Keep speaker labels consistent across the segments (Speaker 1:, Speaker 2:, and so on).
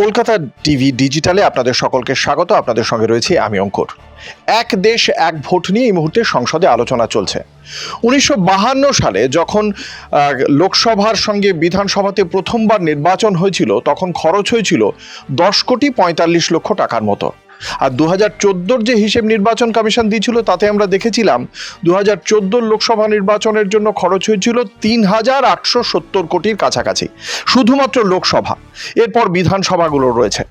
Speaker 1: Kolkata TV ডিজিটালে আপনাদের সকলকে স্বাগত। আপনাদের সঙ্গে রয়েছি আমি অঙ্কুর। এক দেশ এক ভোট নিয়ে এই মুহূর্তে সংসদে আলোচনা চলছে। 1952 সালে যখন লোকসভার সঙ্গে বিধানসভাতে প্রথমবার নির্বাচন হয়েছিল, তখন খরচ হয়েছিল 10,45,00,000 টাকার মতো। আর 2014 যে হিসেব নির্বাচন কমিশন দিয়েছিল, তাতে আমরা দেখেছিলাম 2014 লোকসভা নির্বাচনের জন্য খরচ হয়েছিল 3,870 কোটির কাছাকাছি, শুধুমাত্র লোকসভা। এরপর বিধানসভাগুলো রয়েছে।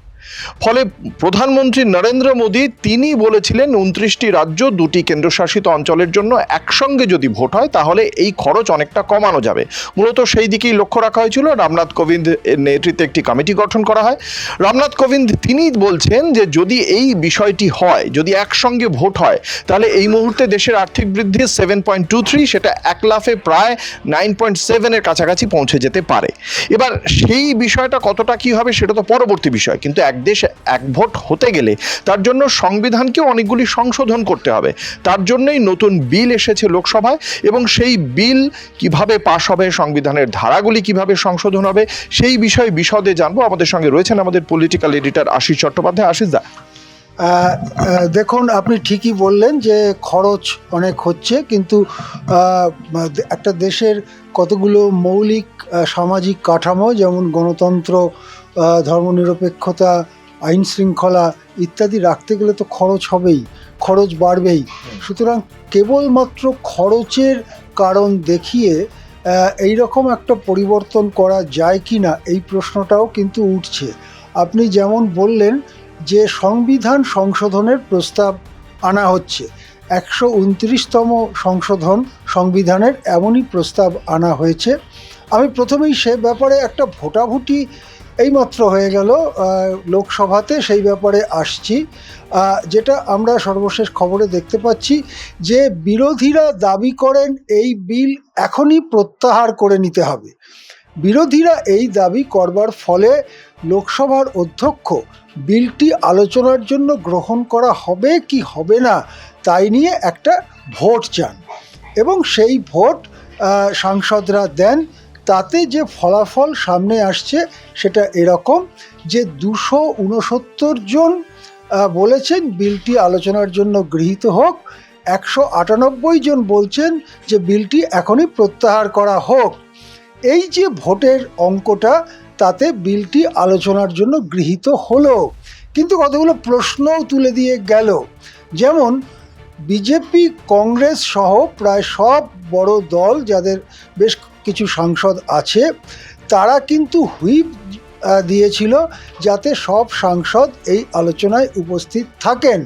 Speaker 1: ফলে প্রধানমন্ত্রী নরেন্দ্র মোদী তিনি বলেছিলেন 29টি রাজ্য 2টি কেন্দ্রশাসিত অঞ্চলের জন্য একসঙ্গে যদি ভোট হয় তাহলে এই খরচ অনেকটা কমানো যাবে। মূলত সেই দিকেই লক্ষ্য রাখা হয়েছিল। রামনাথ কোবিন্দ নেতৃত্বে একটি কমিটি গঠন করা হয়। রামনাথ কোবিন্দ তিনি বলছেন যে যদি এই বিষয়টি হয়, যদি একসঙ্গে ভোট হয়, তাহলে এই মুহূর্তে দেশের আর্থিক বৃদ্ধি 7.23, সেটা 1 লাফে প্রায় 9.7 এর কাছাকাছি পৌঁছে যেতে পারে। এবার সেই বিষয়টা কতটা কি হবে সেটা তো পরবর্তী বিষয়, কিন্তু এক দেশ এক ভোট হতে গেলে তার জন্য সংবিধানকেও অনেকগুলি সংশোধন করতে হবে। তার জন্যই নতুন বিল এসেছে লোকসভায়, এবং সেই বিল কিভাবে পাশ হবে, সংবিধানের ধারাগুলি কিভাবে সংশোধন হবে, সেই বিষয়ে বিশদে জানবো। আমাদের সঙ্গে রয়েছেন আমাদের পলিটিক্যাল এডিটর আশিস চট্টোপাধ্যায়। আশিস দা,
Speaker 2: দেখুন, আপনি ঠিকই বললেন যে খরচ অনেক হচ্ছে, কিন্তু একটা দেশের কতগুলো মৌলিক সামাজিক কাঠামো, যেমন গণতন্ত্র, ধর্মনিরপেক্ষতা, আইন শৃঙ্খলা ইত্যাদি রাখতে গেলে তো খরচ হবেই, খরচ বাড়বেই। সুতরাং কেবলমাত্র খরচের কারণ দেখিয়ে এই রকম একটা পরিবর্তন করা যায় কি না, এই প্রশ্নটাও কিন্তু উঠছে। আপনি যেমন বললেন যে সংবিধান সংশোধনের প্রস্তাব আনা হচ্ছে, 129তম সংশোধন সংবিধানের এমনই প্রস্তাব আনা হয়েছে। আমি প্রথমেই সে ব্যাপারে একটা ভোটাভুটি এইমাত্র হয়ে গেল লোকসভাতে, সেই ব্যাপারে আসছি। যেটা আমরা সর্বশেষ খবরে দেখতে পাচ্ছি যে বিরোধীরা দাবি করেন এই বিল এখনই প্রত্যাহার করে নিতে হবে। বিরোধীরা এই দাবি করবার ফলে লোকসভার অধ্যক্ষ বিলটি আলোচনার জন্য গ্রহণ করা হবে কি হবে না তাই নিয়ে একটা ভোট চান, এবং সেই ভোট সাংসদরা দেন। তাতে যে ফলাফল সামনে আসছে সেটা এরকম যে 269 জন বলেছেন বিলটি আলোচনার জন্য গৃহীত হোক, 198 জন বলছেন যে বিলটি এখনই প্রত্যাহার করা হোক। এই যে ভোটের অঙ্কটা, তাতে বিলটি আলোচনার জন্য গৃহীত হলো, কিন্তু কতগুলো প্রশ্নও তুলে দিয়ে গেল। যেমন বিজেপি, কংগ্রেস সহ প্রায় সব বড় দল যাদের বেশ কিছু সাংসদ আছে, তারা কিন্তু হুইপ দিয়েছিল যাতে সব সাংসদ এই আলোচনায় উপস্থিত থাকেন।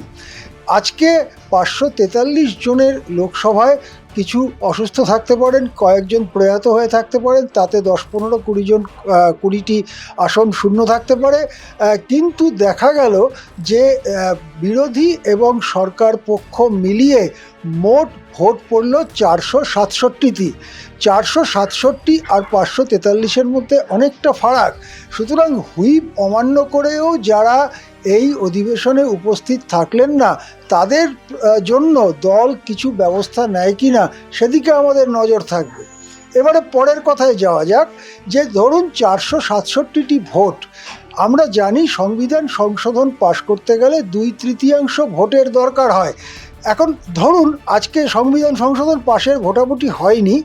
Speaker 2: আজকে 543 জনের লোকসভায় কিছু অসুস্থ থাকতে পারেন, কয়েকজন প্রয়াত হয়ে থাকতে পারেন, তাতে 10-15-20টি আসন শূন্য থাকতে পারে। কিন্তু দেখা গেল যে বিরোধী এবং সরকার পক্ষ মিলিয়ে মোট ভোট পড়ল 467টি। 467 আর 543-এর মধ্যে অনেকটা ফারাক। সুতরাং হুইপ অমান্য করেও যারা এই অধিবেশনে উপস্থিত থাকলেন না, তাদের জন্য দল কিছু ব্যবস্থা নেয় কি না সেদিকে আমাদের নজর থাকবে। এবারে পরের কথায় যাওয়া যাক, যে ধরুন 467টি ভোট, আমরা জানি সংবিধান সংশোধন পাশ করতে গেলে 2/3 ভোটের দরকার হয়। এখন ধরুন আজকে সংবিধান সংশোধন পাশের ভোটাভুটি হয়নি,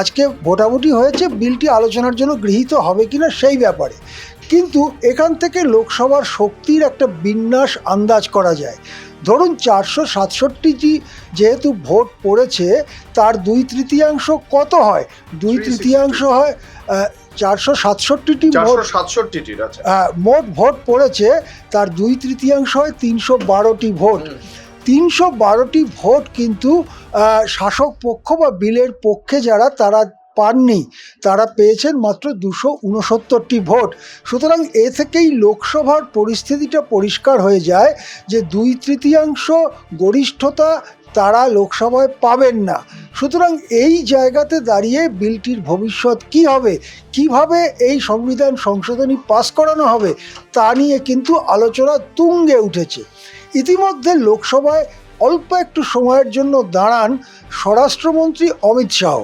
Speaker 2: আজকে ভোটাভুটি হয়েছে বিলটি আলোচনার জন্য গৃহীত হবে কিনা সেই ব্যাপারে। কিন্তু এখান থেকে লোকসভার শক্তির একটা বিন্যাস আন্দাজ করা যায়। ধরুন 467টি যেহেতু ভোট পড়েছে, তার 2/3 কত হয়? 2/3 হয় 467টি মোট ভোট পড়েছে, তার 2/3 হয় 312টি ভোট। 312টি ভোট কিন্তু শাসক পক্ষ বা বিলের পক্ষে যারা, তারা পাননি, তারা পেয়েছেন মাত্র 269টি ভোট। সুতরাং এ থেকেই লোকসভার পরিস্থিতিটা পরিষ্কার হয়ে যায় যে 2/3 গরিষ্ঠতা তারা লোকসভায় পাবেন না। সুতরাং এই জায়গাতে দাঁড়িয়ে বিলটির ভবিষ্যৎ কী হবে, কিভাবে এই সংবিধান সংশোধনী পাস করানো হবে, তা নিয়ে কিন্তু আলোচনা তুঙ্গে উঠেছে। ইতিমধ্যে লোকসভায় অল্প একটু সময়ের জন্য দাঁড়ান স্বরাষ্ট্রমন্ত্রী অমিত শাহ।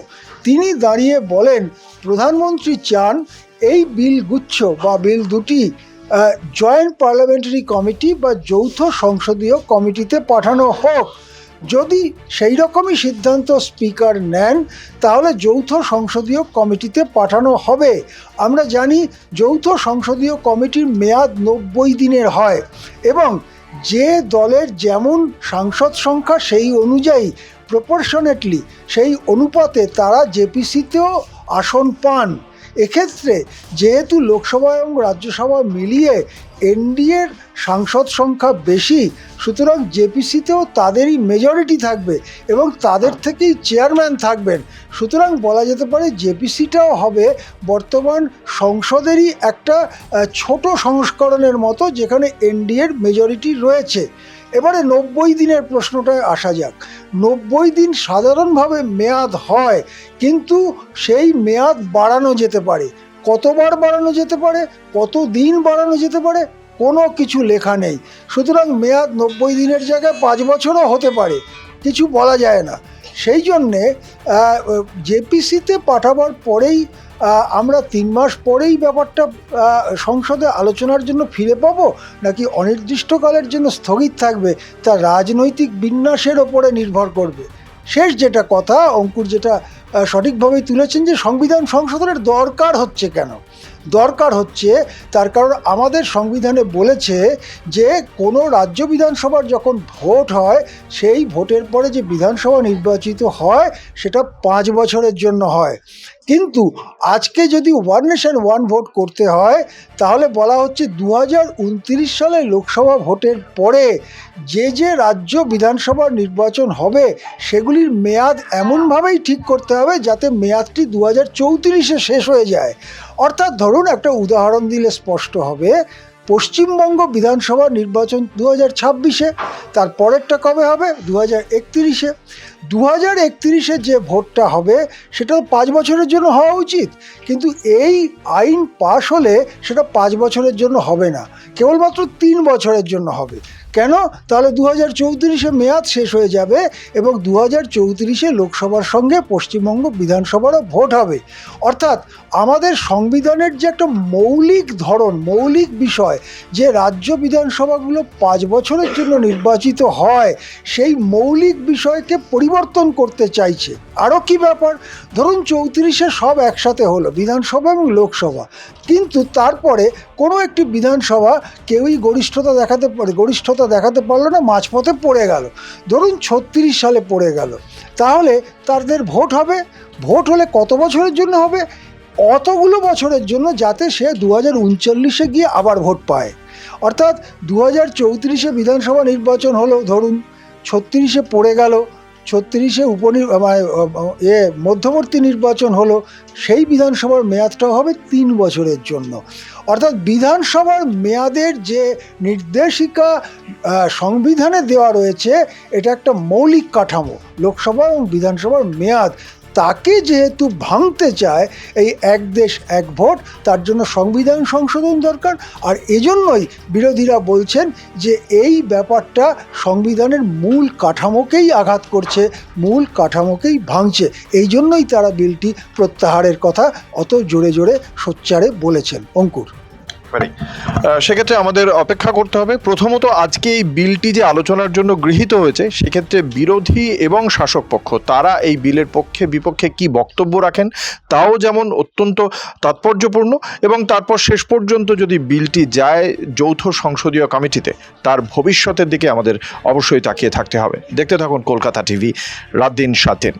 Speaker 2: তিনি দাঁড়িয়ে বলেন প্রধানমন্ত্রী চান এই বিল গুচ্ছ বা বিল দুটি জয়েন্ট পার্লামেন্টারি কমিটি বা যৌথ সংসদীয় কমিটিতে পাঠানো হোক। যদি সেই রকমই সিদ্ধান্ত স্পিকার নেন তাহলে যৌথ সংসদীয় কমিটিতে পাঠানো হবে। আমরা জানি যৌথ সংসদীয় কমিটির মেয়াদ 90 দিনের হয় এবং যে দলের যেমন সাংসদ সংখ্যা সেই অনুযায়ী প্রপোর্শনেটলি সেই অনুপাতে তারা জেপিসিতেও আসন পান। এক্ষেত্রে যেহেতু লোকসভা এবং রাজ্যসভা মিলিয়ে এনডিএর সাংসদ সংখ্যা বেশি, সুতরাং জেপিসিতেও তাদেরই মেজরিটি থাকবে এবং তাদের থেকেই চেয়ারম্যান থাকবেন। সুতরাং বলা যেতে পারে জেপিসিটাও হবে বর্তমান সংসদেরই একটা ছোট সংস্করণের মতো, যেখানে এনডিএর মেজরিটি রয়েছে। এবারে 90 দিনের প্রশ্নটায় আসা যাক। 90 দিন সাধারণভাবে মেয়াদ হয়, কিন্তু সেই মেয়াদ বাড়ানো যেতে পারে। কতবার বাড়ানো যেতে পারে, কত দিন বাড়ানো যেতে পারে, কোনো কিছু লেখা নেই। সুতরাং মেয়াদ 90 দিনের জায়গায় 5 বছরও হতে পারে, কিছু বলা যায় না। সেই জন্যে জেপিসিতে পাঠাবার পরেই আমরা 3 মাস পরেই ব্যাপারটা সংসদে আলোচনার জন্য ফিরে পাবো, নাকি অনির্দিষ্টকালের জন্য স্থগিত থাকবে, তা রাজনৈতিক বিন্যাসের ওপরে নির্ভর করবে। শেষ যেটা কথা, অঙ্কুর যেটা সঠিকভাবেই তুলেছেন, যে সংবিধান সংশোধনের দরকার হচ্ছে কেন? দরকার হচ্ছে তার কারণ আমাদের সংবিধানে বলেছে যে কোনো রাজ্য বিধানসভার যখন ভোট হয়, সেই ভোটের পরে যে বিধানসভা নির্বাচিত হয় সেটা 5 বছরের জন্য হয়। কিন্তু আজকে যদি ওয়ান নেশন ওয়ান ভোট করতে হয়, তাহলে বলা হচ্ছে 2029 সালে লোকসভা ভোটের পরে যে রাজ্য বিধানসভার নির্বাচন হবে সেগুলির মেয়াদ এমনভাবেই ঠিক করতে হবে যাতে মেয়াদটি 2034-এ শেষ হয়ে যায়। অর্থাৎ ধরুন, একটা উদাহরণ দিলে স্পষ্ট হবে, পশ্চিমবঙ্গ বিধানসভা নির্বাচন 2026-এ, তার পরেরটা কবে হবে? 2031-এ। 2031-এ যে ভোটটা হবে সেটা 5 বছরের জন্য হওয়া উচিত, কিন্তু এই আইন পাশ হলে সেটা 5 বছরের জন্য হবে না, কেবলমাত্র 3 বছরের জন্য হবে। কেন? তাহলে 2034-এ মেয়াদ শেষ হয়ে যাবে এবং 2034-এ লোকসভার সঙ্গে পশ্চিমবঙ্গ বিধানসভারও ভোট হবে। অর্থাৎ আমাদের সংবিধানের যে একটা মৌলিক ধরন, মৌলিক বিষয়, যে রাজ্য বিধানসভাগুলো 5 বছরের জন্য নির্বাচিত হয়, সেই মৌলিক বিষয়কে পরিবর্তন করতে চাইছে। আরও কি ব্যাপার, ধরুন 34-এ সব একসাথে হলো, বিধানসভা এবং লোকসভা, কিন্তু তারপরে কোনো একটি বিধানসভা কেউই গরিষ্ঠতা দেখাতে পারলো না, মাঝপথে পড়ে গেল, ধরুন 36 সালে পড়ে গেল। তাহলে তাদের ভোট হবে, ভোট হলে কত বছরের জন্য হবে? অতগুলো বছরের জন্য, যাতে সে 2039-এ গিয়ে আবার ভোট পায়। অর্থাৎ 2034-এ বিধানসভা নির্বাচন হলো, ধরুন 36-এ পড়ে গেল, 36-এ মধ্যবর্তী নির্বাচন হলো, সেই বিধানসভার মেয়াদটাও হবে 3 বছরের জন্য। অর্থাৎ বিধানসভার মেয়াদের যে নির্দেশিকা সংবিধানে দেওয়া রয়েছে, এটা একটা মৌলিক কাঠামো, লোকসভা এবং বিধানসভার মেয়াদ, তাকে যেহেতু ভাঙতে চায় এই এক দেশ এক ভোট, তার জন্য সংবিধান সংশোধন দরকার। আর এজন্যই বিরোধীরা বলছেন যে এই ব্যাপারটা সংবিধানের মূল কাঠামোকেই আঘাত করছে, মূল কাঠামোকেই ভাঙছে। এই জন্যই তারা বিলটি প্রত্যাহারের কথা অত জোরে জোরে সোচ্চারে বলেছেন। অঙ্কুর,
Speaker 1: সেক্ষেত্রে আমাদের অপেক্ষা করতে হবে। প্রথমত, আজকে এই বিলটি যে আলোচনার জন্য গৃহীত হয়েছে, সেক্ষেত্রে বিরোধী এবং শাসক পক্ষ তারা এই বিলের পক্ষে বিপক্ষে কি বক্তব্য রাখেন, তাও যেমন অত্যন্ত তাৎপর্যপূর্ণ, এবং তারপর শেষ পর্যন্ত যদি বিলটি যায় যৌথ সংসদীয় কমিটিতে, তার ভবিষ্যতের দিকে আমাদের অবশ্যই তাকিয়ে থাকতে হবে। দেখতে থাকুন কলকাতা টিভি, রাত দিন 7 দিন।